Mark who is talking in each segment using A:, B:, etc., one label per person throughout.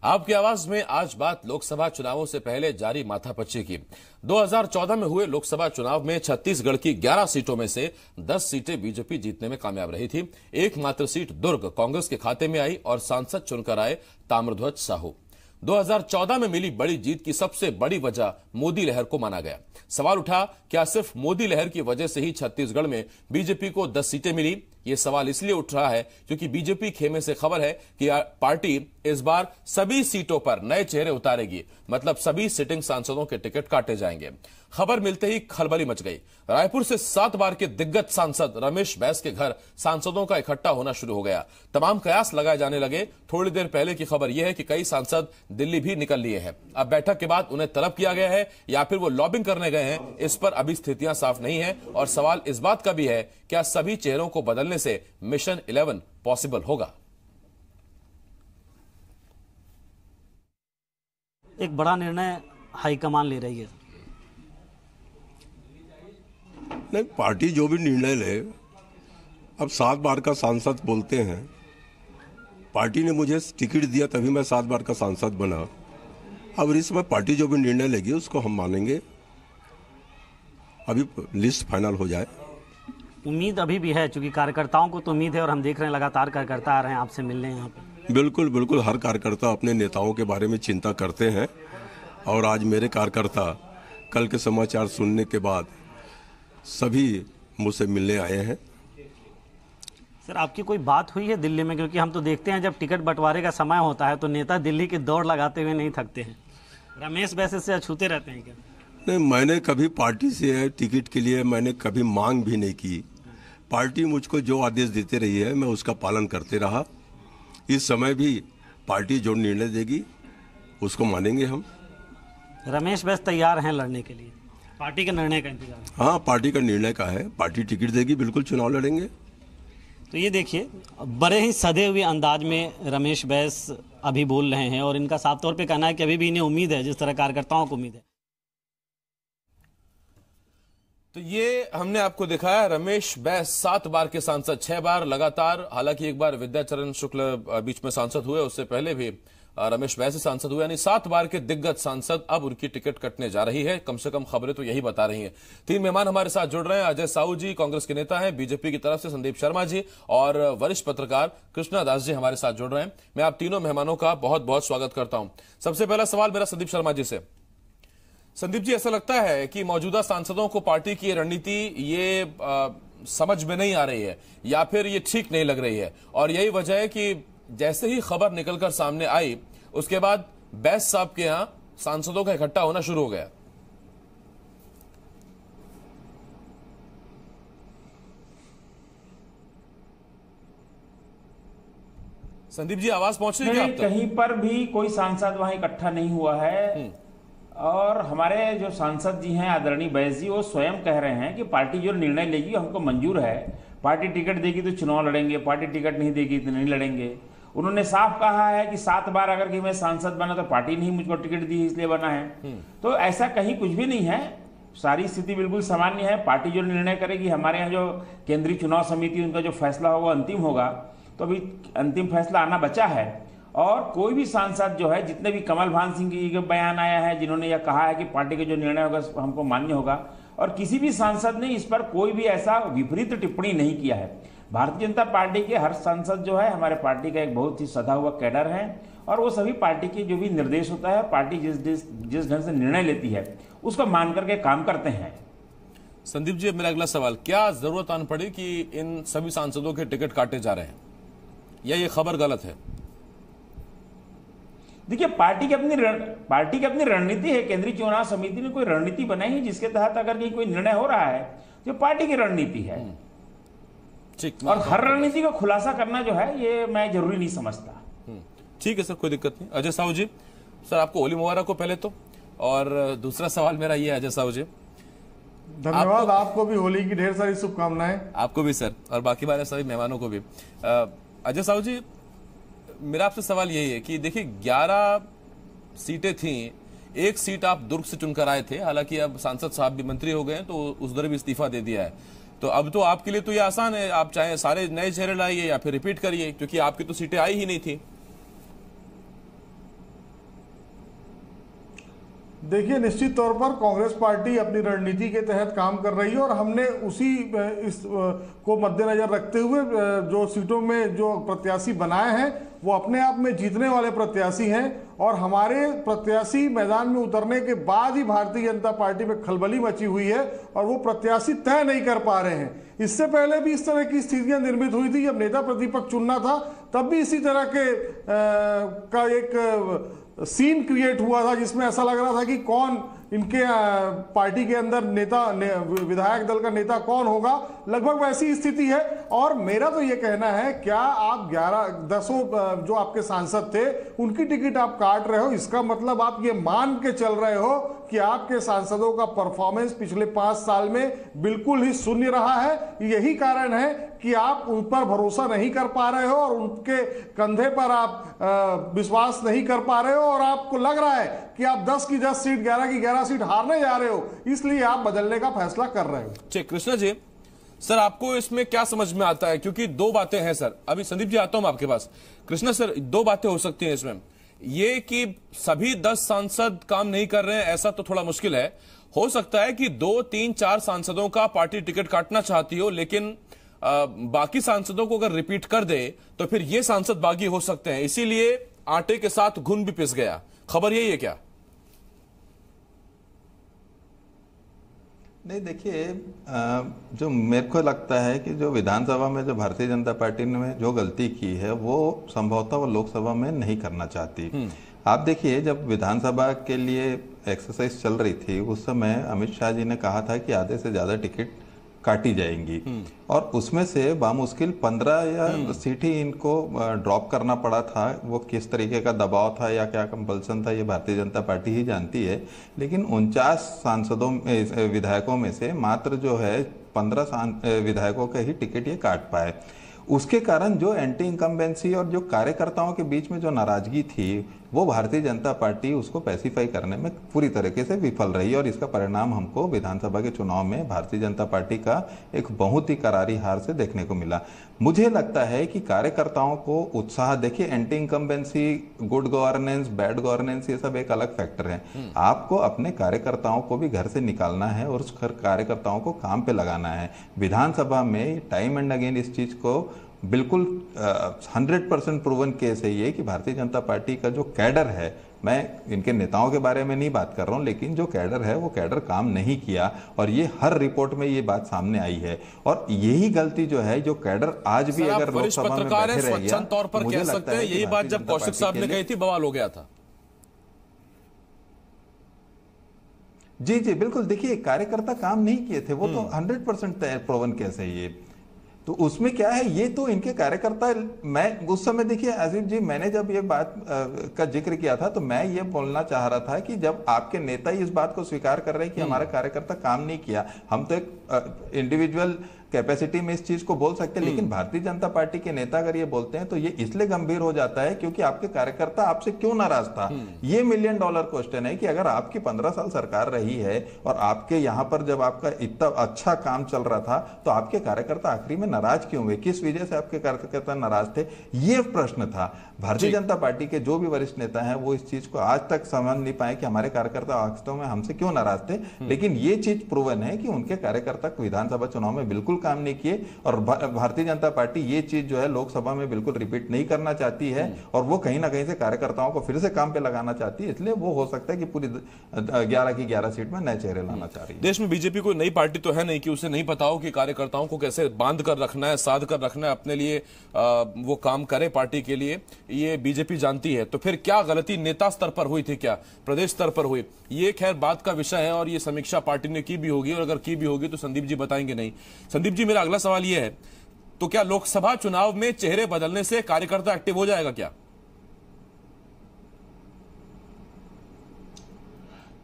A: आपकी आवाज में आज बात लोकसभा चुनावों से पहले जारी माथापच्ची की। 2014 में हुए लोकसभा चुनाव में छत्तीसगढ़ की 11 सीटों में से 10 सीटें बीजेपी जीतने में कामयाब रही थी। एकमात्र सीट दुर्ग कांग्रेस के खाते में आई और सांसद चुनकर आए ताम्रध्वज साहू। 2014 में मिली बड़ी जीत की सबसे बड़ी वजह मोदी लहर को माना गया। सवाल उठा, क्या सिर्फ मोदी लहर की वजह से ही छत्तीसगढ़ में बीजेपी को 10 सीटें मिली? यह सवाल इसलिए उठ रहा है क्योंकि बीजेपी खेमे से खबर है कि पार्टी इस बार सभी सीटों पर नए चेहरे उतारेगी, मतलब सभी सिटिंग सांसदों के टिकट काटे जाएंगे। खबर मिलते ही खलबली मच गई। रायपुर से 7 बार के दिग्गज सांसद रमेश बैस के घर सांसदों का इकट्ठा होना शुरू हो गया। तमाम कयास लगाए जाने लगे। थोड़ी देर पहले की खबर यह है कि कई सांसद दिल्ली भी निकल लिए हैं। अब बैठक के बाद उन्हें तलब किया गया है या फिर वो लॉबिंग करने गए हैं, इस पर अभी स्थितियां साफ नहीं है। और सवाल इस बात का भी है, क्या सभी चेहरों को बदलने से मिशन 11 पॉसिबल होगा?
B: एक बड़ा निर्णय हाईकमान ले रही है।
C: नहीं, पार्टी जो भी निर्णय ले, अब 7 बार का सांसद बोलते हैं। पार्टी ने मुझे टिकट दिया तभी मैं 7 बार का सांसद बना। अब इस समय पार्टी जो भी निर्णय लेगी उसको हम मानेंगे। अभी लिस्ट फाइनल हो जाए।
B: उम्मीद अभी भी है, क्योंकि कार्यकर्ताओं को तो उम्मीद है और हम देख रहे हैं लगातार कार्यकर्ता आ रहे हैं आपसे मिलने यहाँ पे।
C: बिल्कुल बिल्कुल, हर कार्यकर्ता अपने नेताओं के बारे में चिंता करते हैं और आज मेरे कार्यकर्ता कल के समाचार सुनने के बाद सभी मुझसे मिलने आए हैं।
B: सर, आपकी कोई बात हुई है दिल्ली में? क्योंकि हम तो देखते हैं जब टिकट बंटवारे का समय होता है तो नेता दिल्ली की दौड़ लगाते हुए नहीं थकते हैं। रमेश बैस से अछूते रहते हैं क्या?
C: नहीं, मैंने कभी पार्टी से टिकट के लिए मैंने कभी मांग भी नहीं की। पार्टी मुझको जो आदेश देते रही है मैं उसका पालन करते रहा। इस समय भी पार्टी जो निर्णय देगी उसको मानेंगे हम।
B: रमेश बैस तैयार हैं लड़ने के लिए? पार्टी के निर्णय का इंतजार?
C: हाँ, पार्टी का निर्णय का है। पार्टी टिकट देगी, बिल्कुल चुनाव लड़ेंगे।
B: तो ये देखिए, बड़े ही सधे हुए अंदाज में रमेश बैस अभी बोल रहे हैं और इनका साफ तौर पे कहना है कि अभी भी इन्हें उम्मीद है, जिस तरह कार्यकर्ताओं को उम्मीद है।
A: तो ये हमने आपको दिखाया रमेश बैस 7 बार के सांसद, 6 बार लगातार। हालांकि एक बार विद्याचरण शुक्ल बीच में सांसद हुए, उससे पहले भी रमेश बैस सांसद हुए, यानी 7 बार के दिग्गज सांसद अब उनकी टिकट कटने जा रही है। कम से कम खबरें तो यही बता रही हैं। 3 मेहमान हमारे साथ जुड़ रहे हैं। अजय साहू जी कांग्रेस के नेता हैं, बीजेपी की तरफ से संदीप शर्मा जी, और वरिष्ठ पत्रकार कृष्णा दास जी हमारे साथ जुड़ रहे हैं। मैं आप तीनों मेहमानों का बहुत बहुत स्वागत करता हूं। सबसे पहला सवाल मेरा संदीप शर्मा जी से। संदीप जी, ऐसा लगता है कि मौजूदा सांसदों को पार्टी की रणनीति ये समझ में नहीं आ रही है या फिर ये ठीक नहीं लग रही है, और यही वजह है कि जैसे ही खबर निकलकर सामने आई उसके बाद बैस साहब के यहां सांसदों का इकट्ठा होना शुरू हो गया? संदीप जी, आवाज पहुंच रही है क्या आप तक?
D: कहीं पर भी कोई सांसद वहां इकट्ठा नहीं हुआ है। और हमारे जो सांसद जी हैं आदरणीय बैस जी, वो स्वयं कह रहे हैं कि पार्टी जो निर्णय लेगी हमको मंजूर है। पार्टी टिकट देगी तो चुनाव लड़ेंगे, पार्टी टिकट नहीं देगी तो नहीं लड़ेंगे। उन्होंने साफ कहा है कि 7 बार अगर कि मैं सांसद बना तो पार्टी नहीं मुझको टिकट दी इसलिए बना है। तो ऐसा कहीं कुछ भी नहीं है। सारी स्थिति बिल्कुल सामान्य है। पार्टी जो निर्णय करेगी, हमारे यहाँ जो केंद्रीय चुनाव समिति उनका जो फैसला होगा अंतिम होगा। तो अभी अंतिम फैसला आना बचा है। और कोई भी सांसद जो है, जितने भी कमल भान सिंह जी का बयान आया है जिन्होंने यह कहा है कि पार्टी का जो निर्णय होगा हमको मान्य होगा, और किसी भी सांसद ने इस पर कोई भी ऐसा विपरीत टिप्पणी नहीं किया है। भारतीय जनता पार्टी के हर सांसद जो है हमारे पार्टी का एक बहुत ही सधा हुआ कैडर है, और वो सभी पार्टी के जो भी निर्देश होता है, पार्टी जिस ढंग से निर्णय लेती है उसको मान करके काम करते हैं।
A: संदीप जी, मेरा अगला सवाल, क्या जरूरत आन पड़ी कि इन सभी सांसदों के टिकट काटे जा रहे हैं, या ये खबर गलत है?
D: देखिए, पार्टी की अपनी रणनीति है। केंद्रीय चुनाव समिति ने कोई रणनीति बनाई है जिसके तहत अगर कोई निर्णय हो रहा है जो पार्टी की रणनीति है।
A: ठीक,
D: और हर रणनीति का खुलासा करना जो है ये मैं जरूरी नहीं समझता।
A: ठीक है सर, कोई दिक्कत नहीं। अजय साहू जी, सर आपको होली मुबारक हो पहले तो, और दूसरा सवाल मेरा ये है अजय साहू जी।
E: धन्यवाद, आपको भी होली की ढेर सारी शुभकामनाएं।
A: आपको भी सर, और बाकी हमारे सभी मेहमानों को भी। अजय साहू जी, मेरा आपसे सवाल यही है कि देखिए 11 सीटें थी, 1 सीट आप दुर्ग से चुनकर आए थे। हालांकि अब सांसद साहब भी मंत्री हो गए हैं तो उधर भी इस्तीफा दे दिया है। तो अब तो आपके लिए तो ये आसान है, आप चाहे सारे नए चेहरे लाइए या फिर रिपीट करिए, क्योंकि आपकी तो सीटें आई ही नहीं थी।
E: देखिए, निश्चित तौर पर कांग्रेस पार्टी अपनी रणनीति के तहत काम कर रही है और हमने उसी इस को मद्देनजर रखते हुए जो सीटों में जो प्रत्याशी बनाए हैं वो अपने आप में जीतने वाले प्रत्याशी हैं और हमारे प्रत्याशी मैदान में उतरने के बाद ही भारतीय जनता पार्टी में खलबली मची हुई है और वो प्रत्याशी तय नहीं कर पा रहे हैं। इससे पहले भी इस तरह की स्थितियां निर्मित हुई थी, जब नेता प्रतिपक्ष चुनना था तब भी इसी तरह के का एक सीन क्रिएट हुआ था जिसमें ऐसा लग रहा था कि कौन इनके पार्टी के अंदर विधायक दल का नेता कौन होगा, लगभग वैसी स्थिति है। और मेरा तो ये कहना है, क्या आप 10 जो आपके सांसद थे उनकी टिकट आप काट रहे हो, इसका मतलब आप ये मान के चल रहे हो कि आपके सांसदों का परफॉर्मेंस पिछले 5 साल में बिल्कुल ही शून्य रहा है। यही कारण है कि आप उन पर भरोसा नहीं कर पा रहे हो और उनके कंधे पर आप विश्वास नहीं कर पा रहे हो और आपको लग रहा है कि आप 10 की 10 सीट 11 की 11 सीट हारने जा रहे हो, इसलिए आप बदलने का फैसला कर रहे हो।
A: ठीक, कृष्णा जी सर, आपको इसमें क्या समझ में आता है? क्योंकि 2 बातें हैं सर। अभी संदीप जी आता हूं आपके पास। कृष्णा सर, 2 बातें हो सकती हैं इसमें। ये कि सभी 10 सांसद काम नहीं कर रहे हैं ऐसा तो थोड़ा मुश्किल है। हो सकता है कि 2, 3, 4 सांसदों का पार्टी टिकट काटना चाहती हो, लेकिन बाकी सांसदों को अगर रिपीट कर दे तो फिर ये सांसद बागी हो सकते हैं, इसीलिए आटे के साथ घुन भी पिस गया। खबर यही है क्या?
F: नहीं, देखिए, जो मेरे को लगता है कि जो विधानसभा में जो भारतीय जनता पार्टी ने जो गलती की है वो संभवतः वो लोकसभा में नहीं करना चाहती। आप देखिए, जब विधानसभा के लिए एक्सरसाइज चल रही थी उस समय अमित शाह जी ने कहा था कि आधे से ज्यादा टिकट काटी जाएंगी और उसमें से बामुश्किल 15 या सीट ही इनको ड्रॉप करना पड़ा था। वो किस तरीके का दबाव था या क्या कंपल्सन था ये भारतीय जनता पार्टी ही जानती है, लेकिन 49 सांसदों विधायकों में से मात्र जो है 15 विधायकों के ही टिकट ये काट पाए। उसके कारण जो एंटी इनकम्बेंसी और जो कार्यकर्ताओं के बीच में जो नाराजगी थी वो भारतीय जनता पार्टी उसको पैसिफाई करने में पूरी तरीके से विफल रही और इसका परिणाम हमको विधानसभा के चुनाव में भारतीय जनता पार्टी का एक बहुत ही करारी हार से देखने को मिला। मुझे लगता है कि कार्यकर्ताओं को उत्साह, देखिए, anti incumbency, good governance, bad governance, ये सब एक अलग फैक्टर है। आपको अपने कार्यकर्ताओं को भी घर से निकालना है और उस कार्यकर्ताओं को काम पे लगाना है। विधानसभा में टाइम एंड अगेन इस चीज को बिल्कुल 100% प्रूवन केस है ये कि भारतीय जनता पार्टी का जो कैडर है, मैं इनके नेताओं के बारे में नहीं बात कर रहा हूं, लेकिन जो कैडर है वो कैडर काम नहीं किया और ये हर रिपोर्ट में ये बात सामने आई है। और यही गलती जो है, जो कैडर आज भी अगर लोकसभा में बैठे रह गया,
A: तौर पर कह सकते हैं यही बात जब कौशिक साहब ने कही थी बवाल हो गया था।
F: जी जी बिल्कुल। देखिए, कार्यकर्ता काम नहीं किए थे, वो तो 100% प्रूवन केस है ये। तो उसमें क्या है, ये तो इनके कार्यकर्ता, मैं उस समय, देखिए आसिफ जी, मैंने जब ये बात का जिक्र किया था तो मैं ये बोलना चाह रहा था कि जब आपके नेता ही इस बात को स्वीकार कर रहे हैं कि हमारा कार्यकर्ता काम नहीं किया, हम तो एक इंडिविजुअल कैपेसिटी में इस चीज को बोल सकते हैं, लेकिन भारतीय जनता पार्टी के नेता अगर ये बोलते हैं तो ये इसलिए गंभीर हो जाता है क्योंकि आपके कार्यकर्ता आपसे क्यों नाराज था। ये $1 मिलियन क्वेश्चन है कि अगर आपकी 15 साल सरकार रही है और आपके यहाँ पर जब आपका इतना अच्छा काम चल रहा था तो आपके कार्यकर्ता आखिरी में नाराज क्यों हुए, किस वजह से आपके कार्यकर्ता नाराज थे, ये प्रश्न था। भारतीय जनता पार्टी के जो भी वरिष्ठ नेता हैं वो इस चीज को आज तक समझ नहीं पाए कि हमारे कार्यकर्ता वास्तव में हमसे क्यों नाराज थे, लेकिन ये चीज प्रूवन है कि उनके कार्यकर्ता विधानसभा चुनाव में बिल्कुल काम नहीं किए और भारतीय जनता पार्टी ये चीज जो है लोकसभा में बिल्कुल रिपीट नहीं करना चाहती है और वो कहीं ना कहीं से कार्यकर्ताओं को फिर से काम पे लगाना चाहती है। इसलिए वो हो सकता है कि पूरी 11 की 11 सीट में नए चेहरे लाना चाह रही है।
A: देश में बीजेपी कोई नई पार्टी तो है नहीं कि उसे नहीं पता हो कि कार्यकर्ताओं को कैसे बांध कर रखना है, साध कर रखना है, अपने लिए वो काम करे पार्टी के लिए, ये बीजेपी जानती है। तो फिर क्या गलती नेता स्तर पर हुई थी, क्या प्रदेश स्तर पर हुई, ये खैर बात का विषय है और ये समीक्षा पार्टी ने की भी होगी और अगर की भी होगी तो संदीप जी बताएंगे नहीं। संदीप जी, मेरा अगला सवाल ये है, तो क्या लोकसभा चुनाव में चेहरे बदलने से कार्यकर्ता एक्टिव हो जाएगा क्या?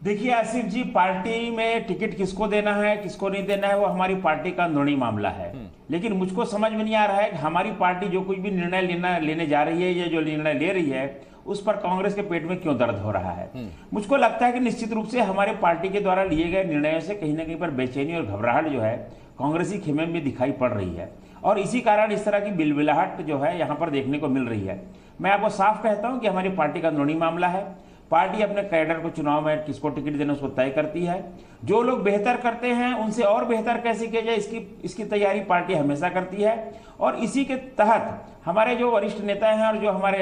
D: देखिए आसिफ जी, पार्टी में टिकट किसको देना है किसको नहीं देना है वो हमारी पार्टी का अंदरूनी मामला है, लेकिन मुझको समझ में नहीं आ रहा है कि हमारी पार्टी जो कुछ भी निर्णय लेने जा रही है या जो निर्णय ले रही है उस पर कांग्रेस के पेट में क्यों दर्द हो रहा है। मुझको लगता है कि निश्चित रूप से हमारे पार्टी के द्वारा लिए गए निर्णयों से कहीं ना कहीं पर बेचैनी और घबराहट जो है कांग्रेसी खेमे में दिखाई पड़ रही है और इसी कारण इस तरह की बिलबिलाहट जो है यहाँ पर देखने को मिल रही है। मैं आपको साफ कहता हूँ कि हमारी पार्टी का अंदरूनी मामला है, पार्टी अपने कैडर को चुनाव में किसको टिकट देना उसको तय करती है। जो लोग बेहतर करते हैं उनसे और बेहतर कैसे किया जाए इसकी तैयारी पार्टी हमेशा करती है। और इसी के तहत हमारे जो वरिष्ठ नेता हैं और जो हमारे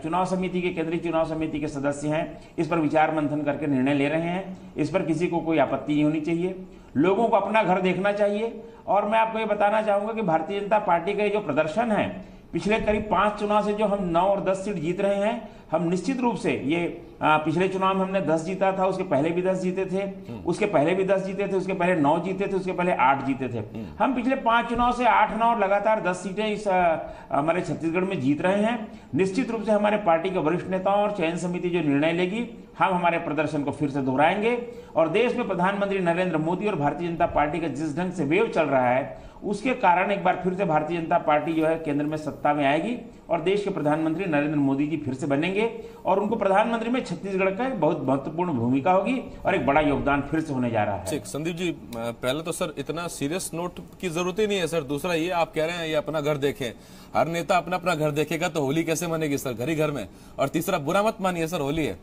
D: चुनाव समिति के केंद्रीय चुनाव समिति के सदस्य हैं इस पर विचार मंथन करके निर्णय ले रहे हैं। इस पर किसी को कोई आपत्ति नहीं होनी चाहिए, लोगों को अपना घर देखना चाहिए। और मैं आपको ये बताना चाहूंगा कि भारतीय जनता पार्टी का ये जो प्रदर्शन है, पिछले करीब 5 चुनाव से जो हम 9 और 10 सीट जीत रहे हैं, हम निश्चित रूप से ये पिछले चुनाव में हमने 10 जीता था, उसके पहले भी 10 जीते थे, उसके पहले भी 10 जीते थे, उसके पहले 9 जीते थे, उसके पहले 8 जीते थे। हम पिछले 5 चुनाव से 8-9 और लगातार 10 सीटें इस हमारे छत्तीसगढ़ में जीत रहे हैं। निश्चित रूप से हमारे पार्टी के वरिष्ठ नेताओं और चयन समिति जो निर्णय लेगी, हम हमारे प्रदर्शन को फिर से दोहराएंगे। और देश में प्रधानमंत्री नरेंद्र मोदी और भारतीय जनता पार्टी का जिस ढंग से वेव चल रहा है, उसके कारण एक बार फिर से भारतीय जनता पार्टी जो है केंद्र में सत्ता में आएगी और देश के प्रधानमंत्री नरेंद्र मोदी जी फिर से बनेंगे और उनको प्रधानमंत्री में छत्तीसगढ़ का बहुत महत्वपूर्ण भूमिका होगी और एक बड़ा योगदान फिर से होने जा रहा है।
A: ठीक, संदीप जी, पहले तो सर इतना सीरियस नोट की जरूरत ही नहीं है सर। दूसरा ये आप कह रहे हैं ये अपना घर देखें, हर नेता अपना अपना घर देखेगा तो होली कैसे मनेगी सर, घर ही घर में। और तीसरा, बुरा मत मानिए सर, होली है।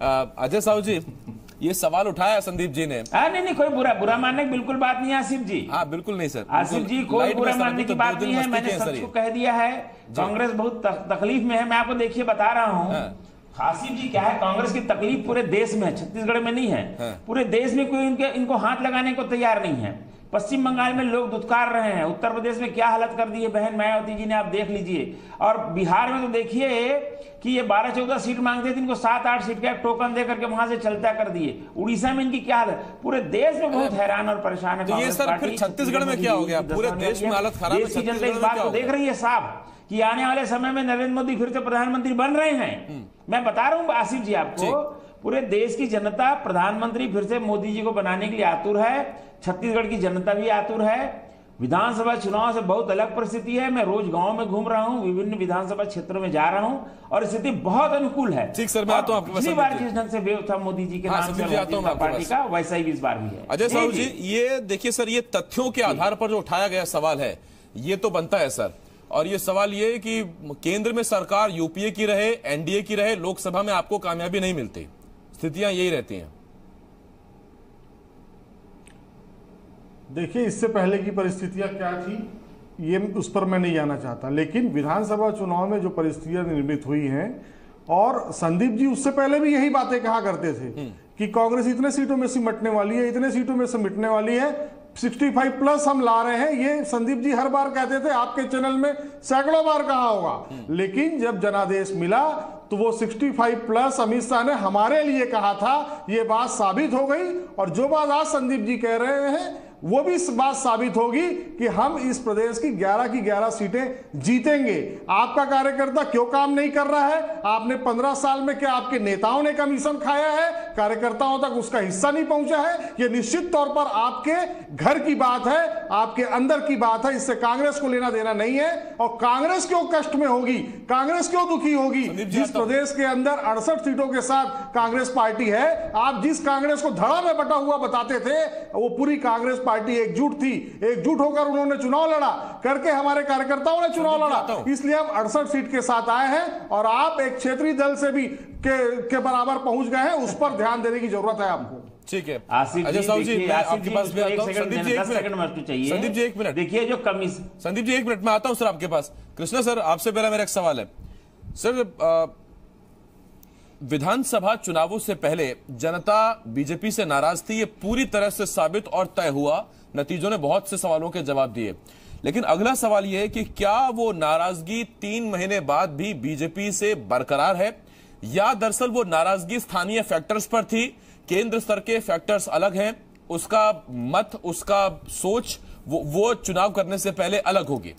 A: अजय साहू जी, ये सवाल उठाया संदीप जी ने।
D: नहीं, कोई बुरा मानने की बिल्कुल बात नहीं है आसिफ जी।
A: हाँ, बिल्कुल नहीं सर,
D: आसिफ जी, कोई बुरा मानने की बात नहीं है। मैंने सबको कह दिया है, कांग्रेस बहुत तकलीफ में है। मैं आपको देखिए बता रहा हूँ आसिफ जी, क्या है, कांग्रेस की तकलीफ पूरे देश में है, छत्तीसगढ़ में नहीं है। पूरे देश में कोई इनको हाथ लगाने को तैयार नहीं है। पश्चिम बंगाल में लोग दुत्कार रहे हैं, उत्तर प्रदेश में क्या हालत कर दी है बहन मायावती जी ने, आप देख लीजिए। और बिहार में तो देखिए कि ये 12-14 सीट मांगते थे, इनको 7-8 सीट का टोकन दे करके वहां से चलता कर दिए। उड़ीसा में इनकी क्या हालत, पूरे देश में बहुत हैरान और परेशान है।
A: तो ये सर फिर छत्तीसगढ़ में क्या हो गया, पूरे देश में हालत खराब है।
D: देश की जनता इस बात को देख रही है साफ कि आने वाले समय में नरेंद्र मोदी फिर से प्रधानमंत्री बन रहे हैं। मैं बता रहा हूं आसिफ जी आपको, पूरे देश की जनता प्रधानमंत्री फिर से मोदी जी को बनाने के लिए आतुर है। छत्तीसगढ़ की जनता भी आतुर है। विधानसभा चुनाव से बहुत अलग परिस्थिति है। मैं रोज गांव में घूम रहा हूं, विभिन्न विधानसभा क्षेत्रों में जा रहा हूं और स्थिति बहुत अनुकूल है।
A: ठीक सर, मैं आता हूं आपके पास।
D: पिछली बार जिस ढंग से वेव था मोदी जी के नाम से पार्टी का, वैसा ही इस बार भी है।
A: अजय साहू जी, ये देखिए सर, ये तथ्यों के आधार पर जो उठाया गया सवाल है, ये तो बनता है सर। और ये सवाल ये है कि केंद्र में सरकार यूपीए की रहे, एनडीए की रहे, लोकसभा में आपको कामयाबी नहीं मिलती, स्थितियां यही रहती हैं।
E: देखिए, इससे पहले की परिस्थितियां क्या थी ये उस पर मैं नहीं जाना चाहता, लेकिन विधानसभा चुनाव में जो परिस्थितियां निर्मित हुई हैं, और संदीप जी उससे पहले भी यही बातें कहा करते थे कि कांग्रेस इतने सीटों में सिमटने वाली है, इतने सीटों में सिमटने वाली है, 65+ हम ला रहे हैं। ये संदीप जी हर बार कहते थे, आपके चैनल में सैकड़ों बार कहा होगा। लेकिन जब जनादेश मिला तो वो 65+ अमित शाह ने हमारे लिए कहा था, ये बात साबित हो गई। और जो बात आज संदीप जी कह रहे हैं वो भी इस बात साबित होगी कि हम इस प्रदेश की 11 की 11 सीटें जीतेंगे। आपका कार्यकर्ता क्यों काम नहीं कर रहा है? आपने 15 साल में क्या आपके नेताओं ने कमीशन खाया है? कार्यकर्ताओं तक उसका हिस्सा नहीं पहुंचा है। यह निश्चित तौर पर आपके घर की बात है, आपके अंदर की बात है। इससे कांग्रेस को लेना देना नहीं है। और कांग्रेस क्यों कष्ट में होगी, कांग्रेस क्यों दुखी होगी? जिस प्रदेश के अंदर 68 सीटों के साथ कांग्रेस पार्टी है, आप जिस कांग्रेस को धड़ा में बटा हुआ बताते थे, वो पूरी कांग्रेस पार्टी एकजुट थी। एकजुट होकर उन्होंने चुनाव लड़ा, करके हमारे कार्यकर्ताओं ने चुनाव लड़ा। इसलिए हम 68 सीट के साथ आए हैं और आप एक क्षेत्रीय दल से भी के बराबर पहुंच गए हैं। उस पर ध्यान देने की जरूरत है आपको।
A: ठीक है
D: अजय साहू जी, मैं आपके पास भी आता हूं। संदीप जी 1 मिनट चाहिए।
A: संदीप जी 1 मिनट
D: देखिए, जो कमीशन,
A: संदीप जी 1 मिनट में आता हूं सर आपके पास। कृष्णा सर, आपसे पहला मेरा एक सवाल है सर। विधानसभा चुनावों से पहले जनता बीजेपी से नाराज थी, ये पूरी तरह से साबित और तय हुआ। नतीजों ने बहुत से सवालों के जवाब दिए। लेकिन अगला सवाल यह है कि क्या वो नाराजगी 3 महीने बाद भी बीजेपी से बरकरार है, या दरअसल वो नाराजगी स्थानीय फैक्टर्स पर थी, केंद्र स्तर के फैक्टर्स अलग हैं, उसका मत, उसका सोच वो चुनाव करने से पहले अलग होगी।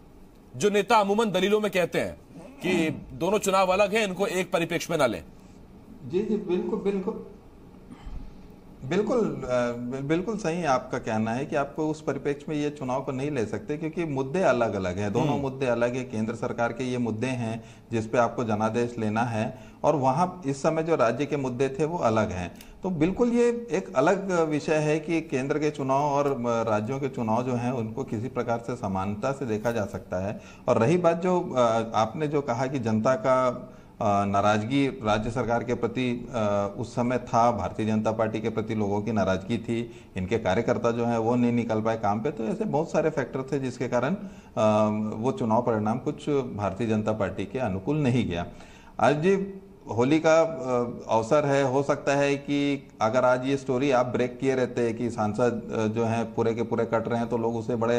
A: जो नेता अमूमन दलीलों में कहते हैं कि दोनों चुनाव अलग हैं, इनको एक परिप्रेक्ष्य में ना लें।
F: जी जी, बिल्कुल बिल्कुल बिल्कुल बिल्कुल सही है आपका कहना है कि आपको उस परिप्रेक्ष्य में ये चुनाव को नहीं ले सकते, क्योंकि मुद्दे अलग अलग हैं। दोनों मुद्दे अलग है। केंद्र सरकार के ये मुद्दे हैं जिस पे आपको जनादेश लेना है, और वहां इस समय जो राज्य के मुद्दे थे वो अलग हैं। तो बिल्कुल ये एक अलग विषय है कि केंद्र के चुनाव और राज्यों के चुनाव जो हैं उनको किसी प्रकार से समानता से देखा जा सकता है। और रही बात जो आपने जो कहा कि जनता का नाराजगी राज्य सरकार के प्रति उस समय था, भारतीय जनता पार्टी के प्रति लोगों की नाराजगी थी, इनके कार्यकर्ता जो है वो नहीं निकल पाए काम पे, तो ऐसे बहुत सारे फैक्टर थे जिसके कारण वो चुनाव परिणाम कुछ भारतीय जनता पार्टी के अनुकूल नहीं गया। आज होली का अवसर है, हो सकता है कि अगर आज ये स्टोरी आप ब्रेक किए रहते कि सांसद जो हैं पूरे के पूरे कट रहे हैं, तो लोग उसे बड़े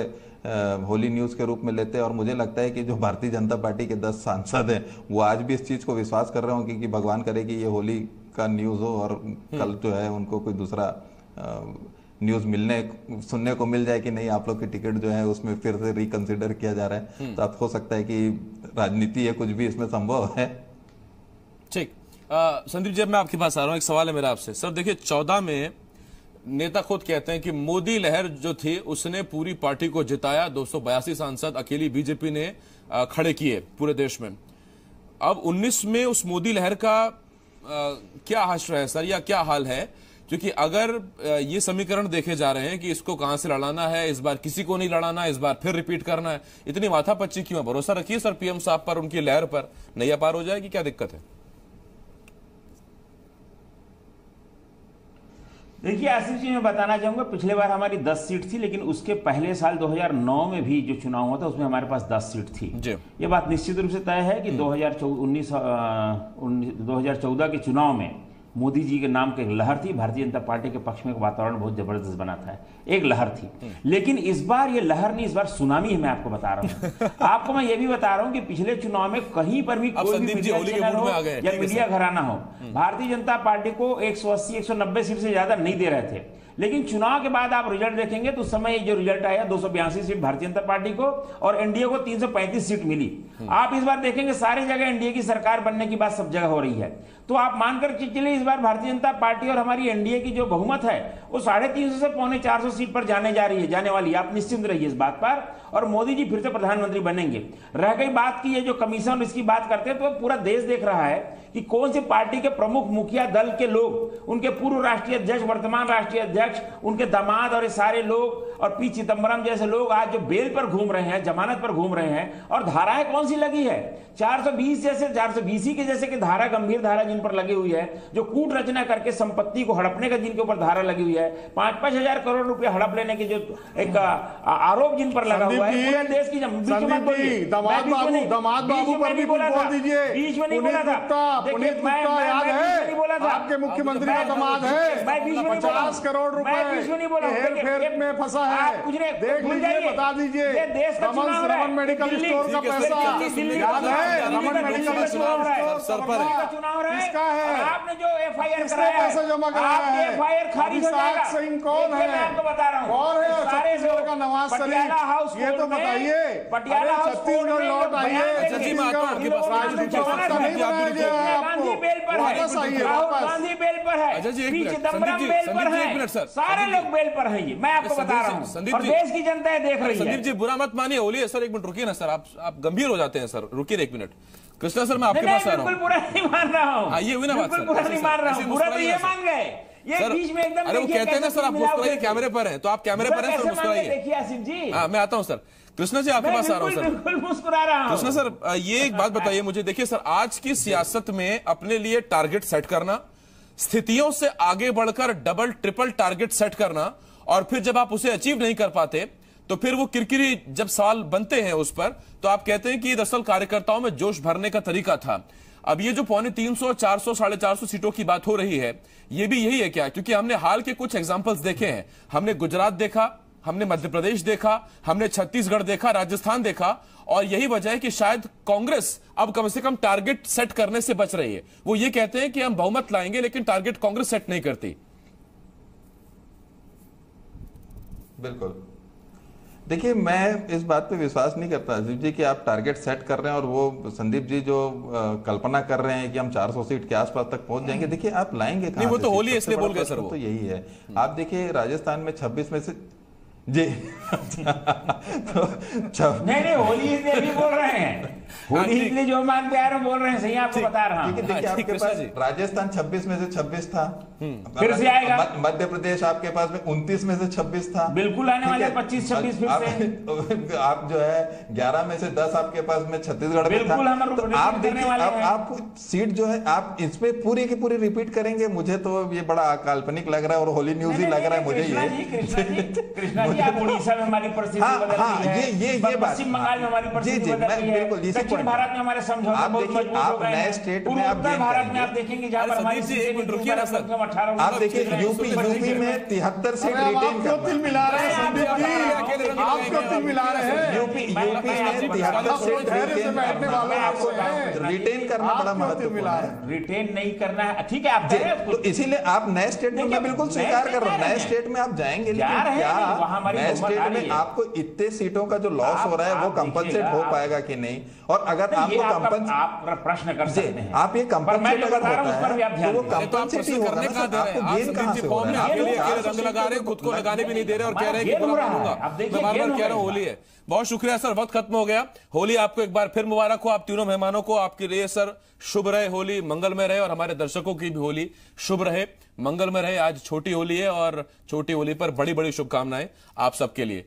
F: होली न्यूज़ के रूप में लेते हैं। और मुझे लगता है कि जो भारतीय जनता पार्टी के 10 सांसद हैं वो आज भी इस चीज़ को विश्वास कर रहे होंगे कि भगवान करे कि ये होली का न्यूज़ हो और कल जो है उनको कोई दूसरा न्यूज़ सुनने को मिल जाए कि नहीं, आप लोग की टिकट जो है उसमें फिर से रिकंसिडर किया जा रहा है। तो अब हो सकता है कि राजनीति है, कुछ भी इसमें संभव है।
A: ठीक, संदीप जी मैं आपके पास आ रहा हूं, एक सवाल है मेरा आपसे। सर देखिए 14 में नेता खुद कहते हैं कि मोदी लहर जो थी उसने पूरी पार्टी को जिताया, 282 सांसद अकेली बीजेपी ने खड़े किए पूरे देश में। अब 19 में उस मोदी लहर का क्या हश्र है सर, या क्या हाल है? क्योंकि अगर ये समीकरण देखे जा रहे हैं कि इसको कहां से लड़ाना है, इस बार किसी को नहीं लड़ाना, इस बार फिर रिपीट करना है, इतनी माथापच्ची क्यों है? भरोसा रखिए सर पीएम साहब पर, उनकी लहर पर, नैया पार हो जाएगी, क्या दिक्कत है?
D: देखिए आसिफ जी, मैं बताना चाहूंगा, पिछले बार हमारी 10 सीट थी, लेकिन उसके पहले साल 2009 में भी जो चुनाव हुआ था उसमें हमारे पास 10 सीट थी। ये बात निश्चित रूप से तय है कि 2014 के चुनाव में मोदी जी के नाम की एक लहर थी, भारतीय जनता पार्टी के पक्ष में एक वातावरण बहुत जबरदस्त बना था, एक लहर थी। लेकिन इस बार ये लहर नहीं, इस बार सुनामी है। मैं आपको बता रहा हूं आपको मैं ये भी बता रहा हूं कि पिछले चुनाव में कहीं पर भी कोई भी मीडिया चैनल हो या मीडिया घराना हो भारतीय जनता पार्टी को 180-190 सीट से ज्यादा नहीं दे रहे थे। लेकिन चुनाव के बाद आप रिजल्ट देखेंगे तो उस समय जो रिजल्ट आया 282 सीट भारतीय जनता पार्टी को और एनडीए को 335 सीट मिली। आप इस बार देखेंगे सारी जगह एनडीए की सरकार बनने की बात सब जगह हो रही है। तो आप मानकर चलिए इस बार भारतीय जनता पार्टी और हमारी एनडीए की जो बहुमत है वो 350 से 450 सीट पर जाने वाली है। आप निश्चिंत रहिए इस बात पर, और मोदी जी फिर से प्रधानमंत्री बनेंगे। रह गई बात की ये जो कमीशन इसकी बात करते हैं, तो पूरा देश देख रहा है कि कौन सी पार्टी के प्रमुख मुखिया दल के लोग, उनके पूर्व राष्ट्रीय अध्यक्ष, वर्तमान राष्ट्रीय अध्यक्ष, उनके दामाद और ये सारे लोग और पी चिदम्बरम जैसे लोग आज जो बेल पर घूम रहे हैं, जमानत पर घूम रहे हैं। और धाराएं कौन सी लगी है? 420 जैसे 420 के जैसे कि धारा, गंभीर धारा जिन पर लगी हुई है, जो कूट रचना करके संपत्ति को हड़पने का जिनके ऊपर धारा लगी हुई है, 5-5 हजार करोड़ रुपए हड़प लेने के जो एक आरोप जिन पर लगा हुआ है, पूरे देश की
E: दामाद बाबू पर भी बोल दीजिए।
D: बीच में नहीं बोला था,
E: पुनीत गुप्ता याद है, आपके मुख्यमंत्री का दामाद है, 50 करोड़ रुपए हेर-फेर में फंसा है, देख लीजिए, बता दीजिए। रमन मेडिकल स्टोर का पैसा याद है? रमन मेडिकल स्टोर
D: चुनाव
E: किसका है?
D: आपने जो एफआईआर कराया,
E: पैसा जमा कराया है,
D: एफआईआर खारिज हो जाएगा।
E: सिंह कौन है?
D: मैं आपको बता रहा हूं
E: कौन है?
D: सारे
E: छत्तीसगढ़ का नवाज शरीफ, ये तो बताइए।
D: पटियाला
E: छत्तीसगढ़ लौट आइए,
D: गांधी बेल पर है, राहुल गांधी बेल पर है, पी चिदम्बरम बेल पर है, सारे लोग बेल पर हैं। मैं आपको बता रहा हूं और देश की जनता देख रही है।
A: संदीप जी बुरा मत मानिए, होली है सर, एक मिनट रुकिए ना सर, आप गंभीर हो जाते हैं सर, रुकिए एक मिनट। कृष्णा सर मैं आपके पास आ रहा हूं।
D: बिल्कुल बुरा नहीं मान रहा हूं,
A: ये हुई ना बात सर,
D: बुरा नहीं मान रहा हूं, बुरा तो ये मान गए, ये बीच में एकदम।
A: अरे वो कहते हैं ना सर आप मुस्कुराइए, कैमरे पर हैं तो आप कैमरे पर हैं सर, मुस्कुराइए।
D: देखिए आसिफ जी,
A: मैं आता हूं सर। कृष्णा जी आपके पास आ रहा हूं सर,
D: बिल्कुल मुस्कुरा रहा हूं।
A: कृष्णा सर ये एक बात बताइए मुझे, देखिए सर आज की सियासत में अपने लिए टारगेट सेट करना, स्थितियों से आगे बढ़कर डबल ट्रिपल टारगेट सेट करना, और फिर जब आप उसे अचीव नहीं कर पाते तो फिर वो किरकिरी जब सवाल बनते हैं उस पर, तो आप कहते हैं कि ये दरअसल कार्यकर्ताओं में जोश भरने का तरीका था। अब ये जो 350, 400, 450 सीटों की बात हो रही है, ये भी यही है क्या? क्योंकि हमने हाल के कुछ एग्जाम्पल्स देखे हैं, हमने गुजरात देखा, हमने मध्य प्रदेश देखा, हमने छत्तीसगढ़ देखा, राजस्थान देखा, और यही वजह है कि शायद कांग्रेस अब कम से कम टारगेट सेट करने से बच रही है। वो ये कहते हैं कि हम बहुमत लाएंगे, लेकिन टारगेट कांग्रेस सेट नहीं करती।
F: बिल्कुल, देखिए मैं इस बात पे विश्वास नहीं करता अजीब जी कि आप टारगेट सेट कर रहे हैं और वो संदीप जी जो कल्पना कर रहे हैं कि हम 400 सीट के आसपास तक पहुंच जाएंगे। देखिए आप लाएंगे कहां?
A: वो तो होली इसलिए बोल गए सर, वो
F: तो यही है। आप देखिए राजस्थान में 26 में से जी तो
D: नहीं होली इसलिए भी बोल रहे हैं होली इसलिए जो मानते आ रहे बोल रहे हैं, सही आपको बता रहा हूँ।
F: देखिए आपके पास राजस्थान 26 में से 26 था,
D: फिर से आएगा।
F: मध्य प्रदेश आपके पास में 29 में से 26 था,
D: बिल्कुल आने वाले 25-26 फिर से।
F: आप जो है 11 में से 10 आपके पास में छत्तीसगढ़ में था। तो आप देखिए अब आप सीट जो है आप इसमें पूरी की पूरी रिपीट करेंगे, मुझे तो ये बड़ा काल्पनिक लग रहा है और होली न्यूज ही लग रहा है मुझे ये।
D: कृष्णा जी, आप उड़ीसा में हमारी परिस्थिति बदल रही है,
F: ये बात,
D: पश्चिम बंगाल में हमारी परिस्थिति बदल रही है, दक्षिण भारत में हमारे समझौते बहुत मजबूत हो गए हैं,
F: स्टेट में आप
D: उत्तर भारत में आप देखेंगे जहां पर हमारी
F: आप देखिए यूपी में 73 सीट रिटेन कर,
E: तिल मिला रहे हैं संदीप जी, आपको तिल मिला रहे हैं।
F: यूपी में 73 सीट रिटेन करना बड़ा महत्वपूर्ण है।
D: रिटेन नहीं करना है, ठीक है आप
F: तो इसीलिए आप नए स्टेट में, मैं बिल्कुल स्वीकार कर रहा हूँ, नए स्टेट में आप जाएंगे, लेकिन क्या नए स्टेट में आपको इतने सीटों का जो लॉस हो रहा है वो कंपनसेट हो पाएगा कि नहीं? और अगर आपको
D: आप प्रश्न कर सकते हैं,
F: आप ये कंपनसेट अगर होता है तो वो कंपनसेट ही होगा ना, आपको गेन कहां से हो रहा है?
A: रंग लगा रहे, खुद को लगाने भी नहीं दे रहे और कह रहे हैं कि बुरा मानूंगा। मैं बार-बार कह रहा हूं होली है। बहुत शुक्रिया सर, वक्त खत्म हो गया। होली आपको एक बार फिर मुबारक हो, आप तीनों मेहमानों को। आपके लिए सर शुभ रहे, होली मंगलमय रहे और हमारे दर्शकों की भी होली शुभ रहे, मंगलमय रहे। आज छोटी होली है और छोटी होली पर बड़ी बड़ी शुभकामनाएं आप सबके लिए।